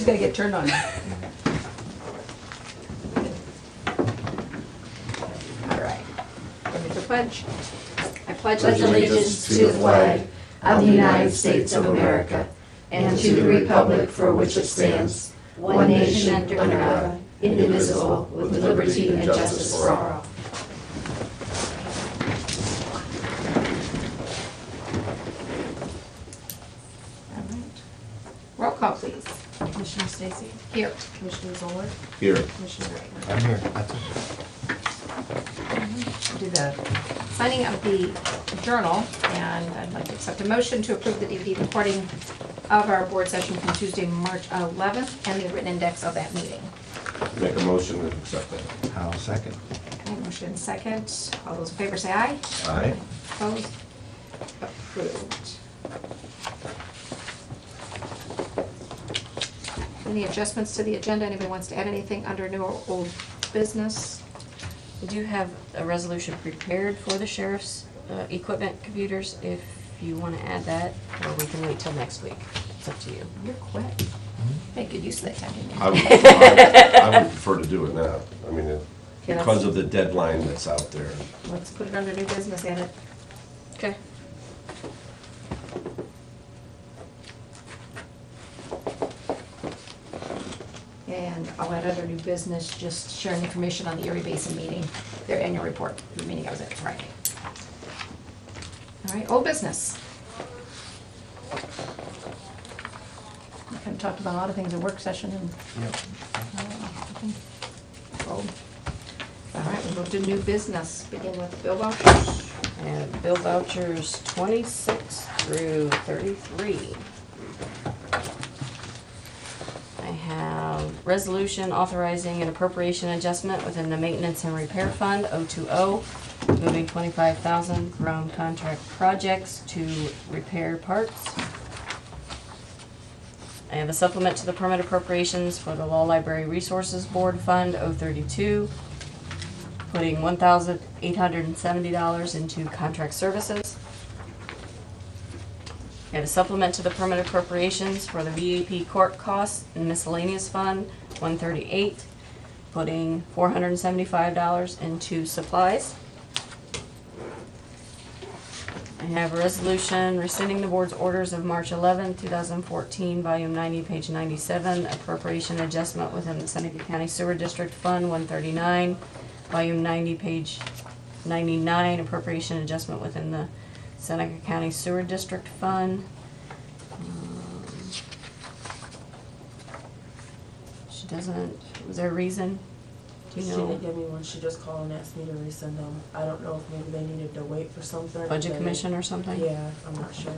she's gonna get turned on. All right. Ready for pledge? I pledge allegiance to the flag of the United States of America and to the republic for which it stands, one nation under God, indivisible, with liberty and justice for all. All right. Roll call, please. Commissioner Stacy? Here. Commissioner Zoller? Here. Commissioner Reitman? I'm here. Do the signing of the journal, and I'd like to accept a motion to approve the DVD recording of our board session from Tuesday, March 11th, and the written index of that meeting. Make a motion to accept that. I'll second. Okay, motion second. All those in favor say aye. Aye. Opposed? Approved. Any adjustments to the agenda? Anybody wants to add anything under new or old business? We do have a resolution prepared for the sheriff's equipment computers, if you want to add that, or we can wait till next week. It's up to you. You're quick. Make good use of that time, didn't you? I would prefer to do it now. I mean, Okay, because of the deadline that's out there. Let's put it under new business, add it. Okay. And I'll add under new business, just sharing information on the Erie Basin meeting, their annual report, the meeting I was at Friday. All right, old business. We kind of talked about a lot of things in work session and. Yep. Old. All right, we'll move to new business, begin with bill vouchers. And bill vouchers 26 through 33. I have resolution authorizing an appropriation adjustment within the maintenance and repair fund, 020, moving 25,000 from contract projects to repair parts. I have a supplement to the permit appropriations for the Law Library Resources Board Fund, 032, putting $1,870 into contract services. I have a supplement to the permit appropriations for the VAP court costs and miscellaneous fund, 138, putting $475 into supplies. I have a resolution rescinding the board's orders of March 11, 2014, volume 90, page 97, appropriation adjustment within the Seneca County Sewer District Fund, 139, volume 90, page 99, appropriation adjustment within the Seneca County Sewer District Fund. She doesn't, was there a reason? Do you She know? didn't give me one, she just called and asked me to resend them. I don't know if maybe they needed to wait for something. Budget They- commission or something? Yeah, I'm not sure.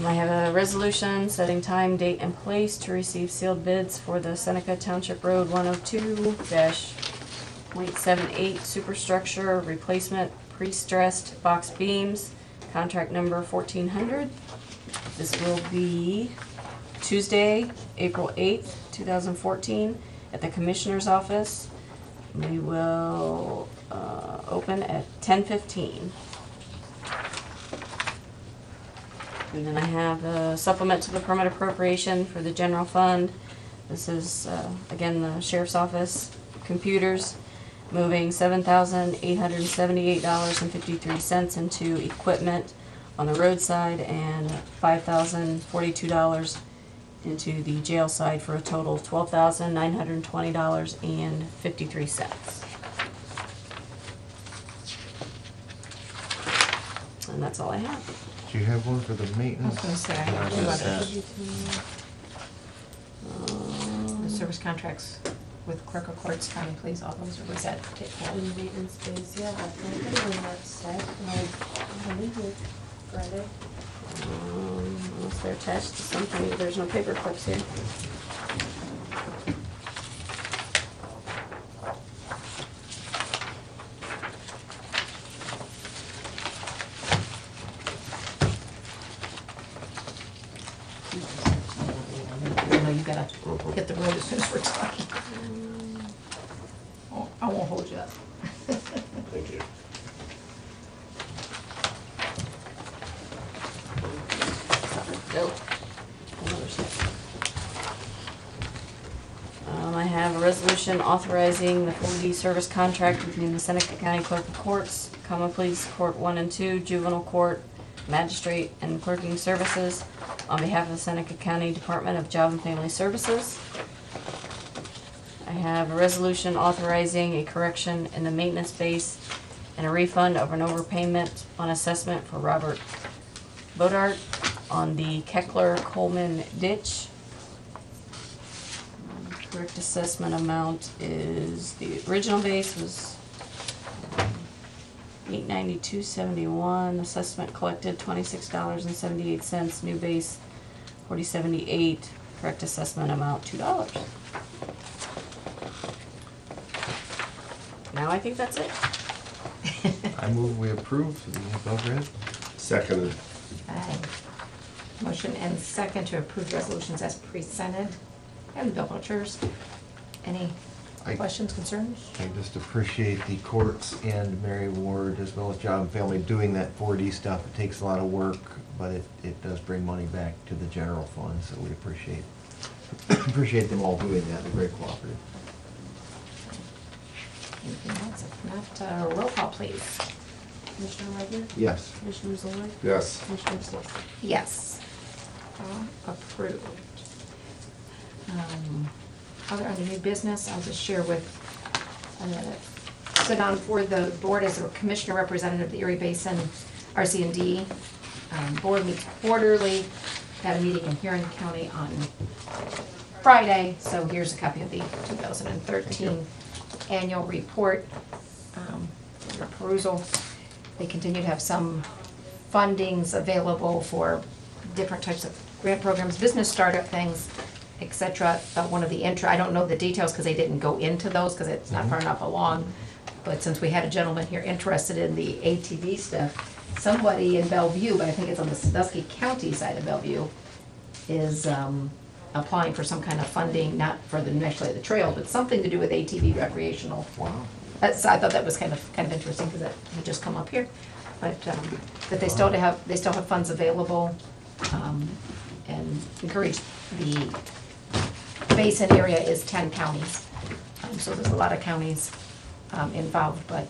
I have a resolution setting time, date, and place to receive sealed bids for the Seneca Township Road 102-.78 superstructure replacement pre-stressed box beams, contract number 1400. This will be Tuesday, April 8th, 2014, at the Commissioner's office. We will open at 10:15. And then I have a supplement to the permit appropriation for the general fund. This is, again, the sheriff's office computers, moving $7,878.53 into equipment on the roadside and $5,042 into the jail side for a total of $12,920.53. And that's all I have. Do you have one for the I was maintenance? gonna say, I I have was two gonna others. say. The service contracts with clerk of courts, county please, all those, or was that take hold? In maintenance days, yeah, I think everyone that's set, like, I believe it, Friday. Unless they're attached to something, there's no paper clips here. I know you gotta hit the road as soon as we're talking. Oh, I won't hold you up. Thank you. Nope. Another resolution authorizing the 4D service contract between the Seneca County Clerk of Courts, Common Pleas Court 1 and 2, Juvenile Court, Magistrate, and Clerking Services on behalf of the Seneca County Department of Job and Family Services. I have a resolution authorizing a correction in the maintenance base and a refund of an overpayment on assessment for Robert Bodart on the Keckler-Coleman ditch. Correct assessment amount is, the original base was $892.71, assessment collected $26.78, new base $40.78, correct assessment amount $2. Now I think that's it. I move we approve the above read. Seconded. Aye. Motion and second to approve resolutions as presented, and the bill vouchers. Any I- questions, concerns? I just appreciate the courts and Mary Ward as well as Job and Family doing that 4D stuff. It takes a lot of work, but it does bring money back to the general fund, so we appreciate them all doing that. They're very cooperative. Anything else? If not, roll call, please. Commissioner Wagner? Yes. Commissioner Zoll? Yes. Commissioner Stacy? Yes. Approved. Other under new business, I'll just share with, sit on for the board as a commissioner representative of the Erie Basin RC&D. Board meets quarterly, had a meeting in Huron County on Friday, so here's a copy of the 2013 annual report for perusal. They continue to have some fundings available for different types of grant programs, business startup things, etc. One of the I don't know the details because they didn't go into those because it's not far enough along. But since we had a gentleman here interested in the ATV stuff, somebody in Bellevue, but I think it's on the Sandusky County side of Bellevue, is applying for some kind of funding, not for necessarily the trail, but something to do with ATV recreational. Wow. I thought that was kind of interesting because that had just come up here. But that they still have funds available, and encourage the basin area is 10 counties. So there's a lot of counties involved, but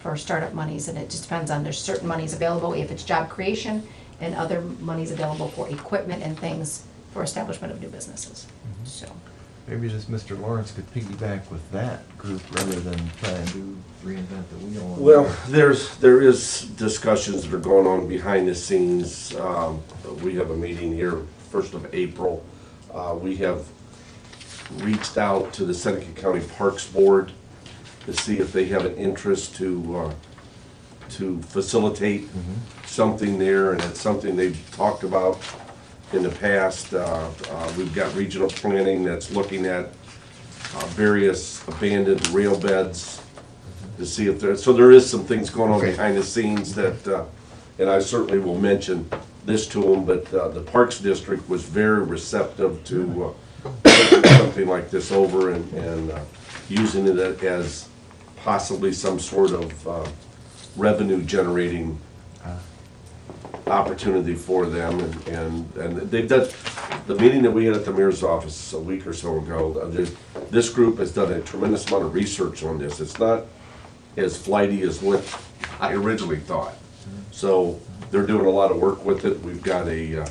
for startup monies, and it just depends on, there's certain monies available if it's job creation, and other monies available for equipment and things for establishment of new businesses. So, Maybe just Mr. Lawrence could piggyback with that group rather than try and reinvent the wheel. Well, there is discussions that are going on behind the scenes. We have a meeting here, 1st of April. We have reached out to the Seneca County Parks Board to see if they have an interest to facilitate something there, and it's something they've talked about in the past. We've got regional planning that's looking at various abandoned rail beds to see if there is some things going on behind the scenes that, and I certainly will mention this to them, but the Parks District was very receptive to taking something like this over and using it as possibly some sort of revenue generating opportunity for them, and they've done, the meeting that we had at the mayor's office a week or so ago, this group has done a tremendous amount of research on this. It's not as flighty as what I originally thought. So they're doing a lot of work with it. We've got a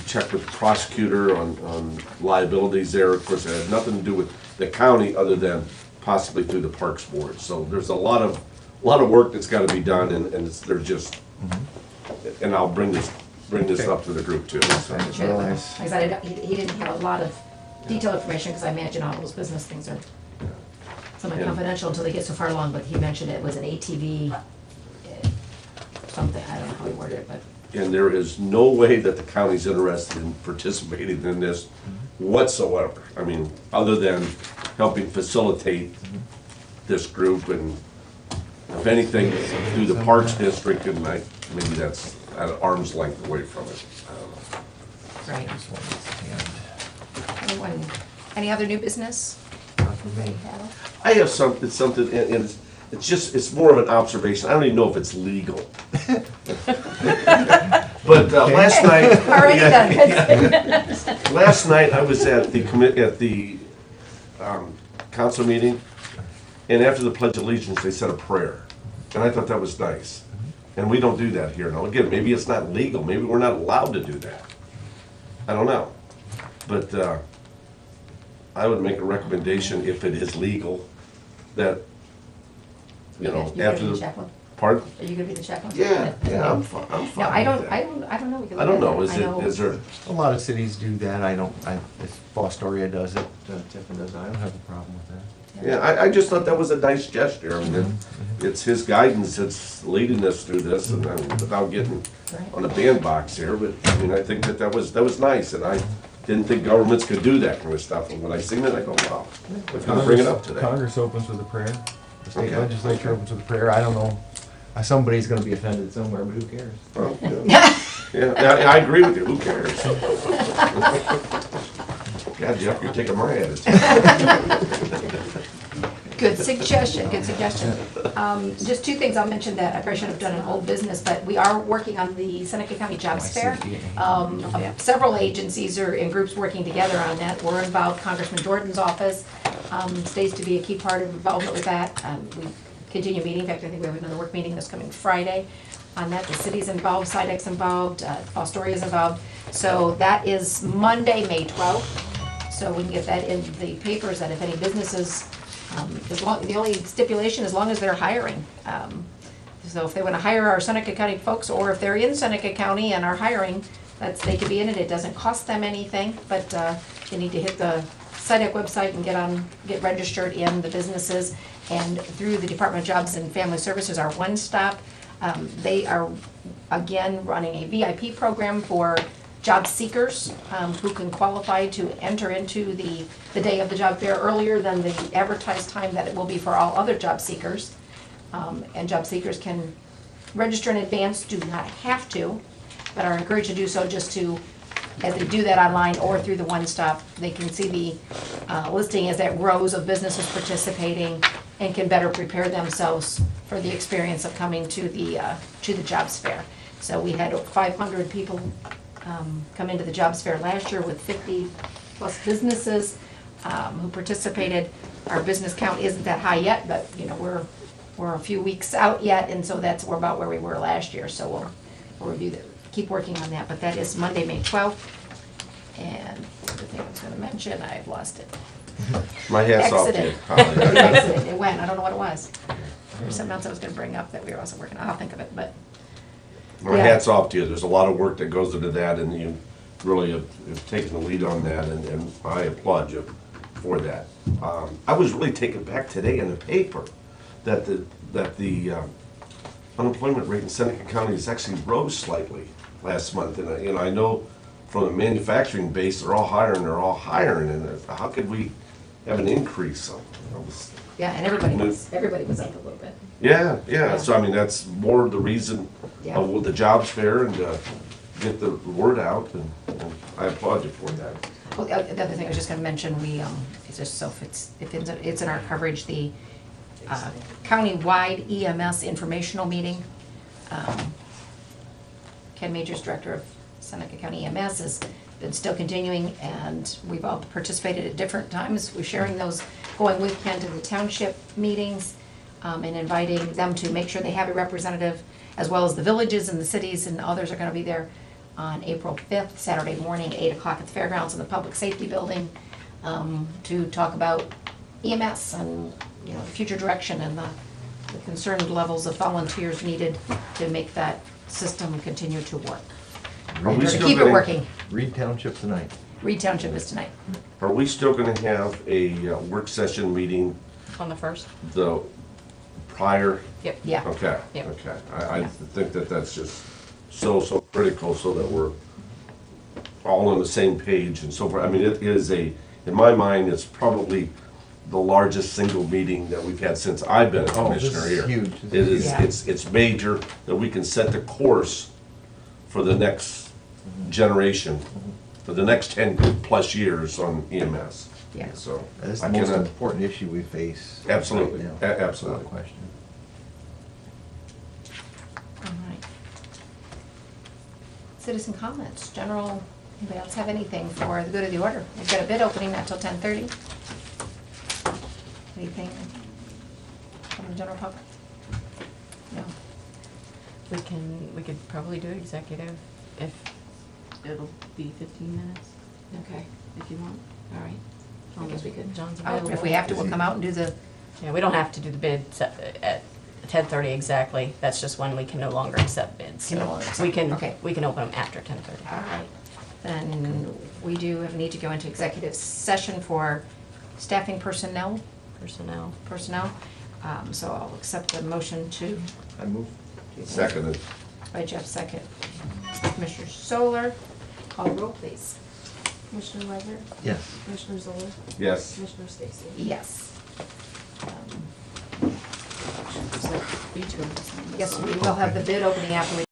check with the prosecutor on liabilities there. Of course, it had nothing to do with the county other than possibly through the Parks Board. So there's a lot of work that's got to be done, and they're just, and I'll bring this up to the group too. So. like I said, he didn't have a lot of detailed information because I imagine all those business things are somewhat confidential until they get so far along, but he mentioned it was an ATV something, I don't know how he worded it, but. And there is no way that the county's interested in participating in this whatsoever. I mean, other than helping facilitate this group, and if anything, through the Parks District, and maybe that's at an arm's length away from it. I don't know. Right. Anyone, any other new business? I have something, and it's more of an observation. I don't even know if it's legal. But last night, Already done. last night I was at the council meeting, and after the Pledge of Allegiance, they said a prayer. And I thought that was nice. And we don't do that here. Now, again, maybe it's not legal. Maybe we're not allowed to do that. I don't know. But I would make a recommendation, if it is legal, that, you know, You gonna after be the the. chaplain? Pardon? Are you gonna be the chaplain? Yeah, I'm fine with No, I don't, that. I don't know. We can I don't look at know, it. I know- is there, A lot of cities do that, if Fostoria does it, Tiffin does it, I don't have a problem with that. yeah, I just thought that was a nice gesture. I mean, it's his guidance that's leading us through this, and without getting on the bandbox here, but, I mean, I think that was nice, and I didn't think governments could do that kind of stuff, and when I seen it, I go, wow, let's bring it up today. Congress opens with a prayer, the state Okay. legislature opens with a prayer, I don't know, somebody's gonna be offended somewhere, but who cares? Well, yeah, I agree with you, who cares? God, Jeff, you're taking my attitude. Good suggestion, good suggestion. Just two things I'll mention that I probably should have done in old business, but we are working on the Seneca County Jobs Fair. Several agencies are in groups working together on that. We're involved, Congressman Jordan's office stays to be a key part of involvement with that. We continue meeting, in fact, I think we have another work meeting this coming Friday on that. The city's involved, SIDEC's involved, Fostoria's involved. So that is Monday, May 12th. So we can get that in the papers, that if any businesses, the only stipulation, as long as they're hiring. So if they want to hire our Seneca County folks, or if they're in Seneca County and are hiring, they could be in it. It doesn't cost them anything, but they need to hit the SIDEC website and get registered in the businesses. And through the Department of Jobs and Family Services, our one-stop, they are, again, running a VIP program for job seekers who can qualify to enter into the day of the job fair earlier than the advertised time that it will be for all other job seekers. And job seekers can register in advance, do not have to, but are encouraged to do so just to, as they do that online or through the One Stop, they can see the listing as that grows of businesses participating and can better prepare themselves for the experience of coming to the jobs fair. So we had 500 people come into the jobs fair last year with 50 plus businesses who participated. Our business count isn't that high yet, but you know we're a few weeks out yet, and so we're about where we were last year. So we'll review that, keep working on that. But that is Monday, May 12th. And the thing I was going to mention, I've lost it. My hat's off to you. Accident. Accident. It went. I don't know what it was. There's something else I was going to bring up that we were also working on. I'll think of it, but. My Yeah. hat's off to you. There's a lot of work that goes into that, and you really have taken the lead on that, and I applaud you for that. I was really taken back today in the paper that the unemployment rate in Seneca County has actually rose slightly last month, and I know from the manufacturing base, they're all hiring, and how could we have an increase? So, Yeah, and everybody was up a little bit. yeah, so I mean, that's more the reason Yeah. of the jobs fair and get the word out, and I applaud you for that. Well, the other thing I was just gonna mention, it's just so it's in our coverage, the county-wide EMS informational meeting. Ken Majors, Director of Seneca County EMS, has been still continuing, and we've all participated at different times. We're sharing those, going with Ken to the township meetings, and inviting them to make sure they have a representative, as well as the villages and the cities, and others are gonna be there on April 5th, Saturday morning, 8 o'clock at the fairgrounds in the Public Safety Building, to talk about EMS and, you know, the future direction and the concerned levels of volunteers needed to make that system continue to work. Are we Or to still keep it gonna- working. Reed Township tonight. Reed Township is tonight. Are we still gonna have a work session meeting On the first? the prior? Yep. Yeah. Okay, Yep. okay. I think that's just so critical, so that we're all on the same page and so forth. I mean, it is in my mind, it's probably the largest single meeting that we've had since I've been a Oh, this commissioner is here. huge. It is, Yeah. it's major, that we can set the course for the next generation, for the next 10+ years on EMS. Yeah. So, That's I the most cannot, important issue we face. Absolutely. right now, Absolutely. without question. All right. citizen comments, general, anybody else have anything for the good of the order? We've got a bid opening not till 10:30. Anything from the general public? No. We could probably do executive if it'll be 15 minutes, Okay, if you want. all right. I guess we could. John's Oh, available. if we have to, we'll come out and do the, Yeah, we don't have to do the bid at 10:30 exactly. That's just when we can no longer accept bids. Can no So longer accept, we can, okay. we can open them after 10:30. all right. Then we do have a need to go into executive session for staffing personnel. Personnel. So I'll accept the motion to, I move. Seconded. by Jeff, second. Commissioner Solar, call roll, please. Commissioner Legger? Yes. Commissioner Zoller? Yes. Commissioner Stacy? Yes. So you two. Yes, we will have the bid opening after we